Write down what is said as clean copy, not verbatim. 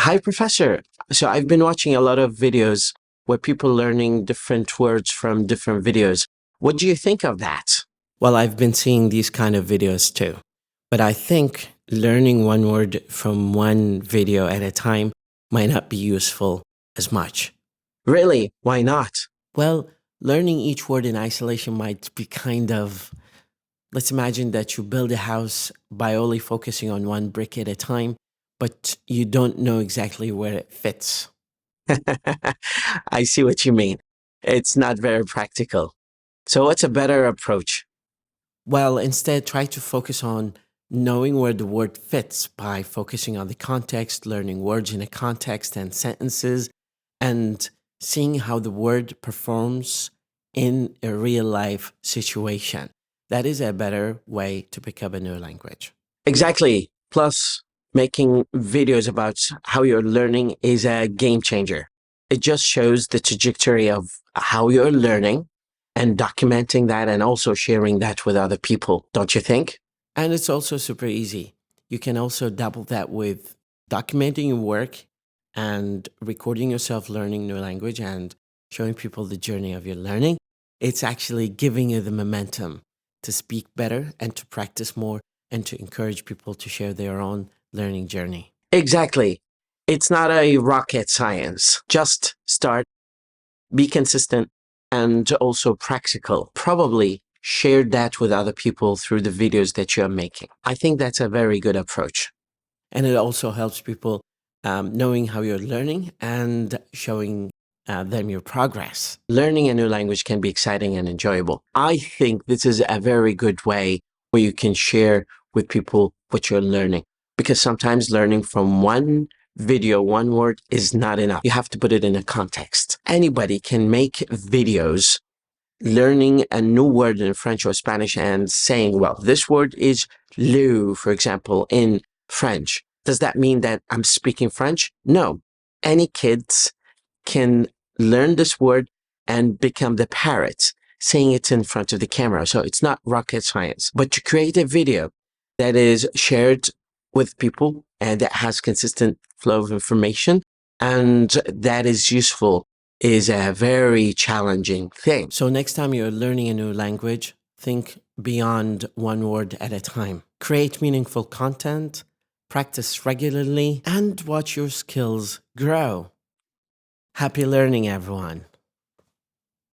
Hi, Professor. So I've been watching a lot of videos where people learning different words from different videos. What do you think of that? Well, I've been seeing these kind of videos too. But I think learning one word from one video at a time might not be useful as much. Really? Why not? Well, learning each word in isolation might be let's imagine that you build a house by only focusing on one brick at a time, but you don't know exactly where it fits. I see what you mean. It's not very practical. So what's a better approach? Well, instead, try to focus on knowing where the word fits by focusing on the context, learning words in a context and sentences, and seeing how the word performs in a real life situation. That is a better way to pick up a new language. Exactly. Plus, making videos about how you're learning is a game changer. It just shows the trajectory of how you're learning and documenting that and also sharing that with other people, don't you think? And it's also super easy. You can also double that with documenting your work and recording yourself learning new language and showing people the journey of your learning. It's actually giving you the momentum to speak better and to practice more and to encourage people to share their own learning journey. Exactly. It's not a rocket science. Just start, be consistent, and also practical. Probably share that with other people through the videos that you're making. I think that's a very good approach. And it also helps people knowing how you're learning and showing them your progress. Learning a new language can be exciting and enjoyable. I think this is a very good way where you can share with people what you're learning, because sometimes learning from one video, one word is not enough. You have to put it in a context. Anybody can make videos learning a new word in French or Spanish and saying, well, this word is le, for example, in French. Does that mean that I'm speaking French? No. Any kids can learn this word and become the parrot, saying it in front of the camera. So it's not rocket science. But to create a video that is shared with people and that has consistent flow of information and that is useful is a very challenging thing. So next time you're learning a new language, think beyond one word at a time. Create meaningful content, practice regularly, and watch your skills grow. Happy learning, everyone.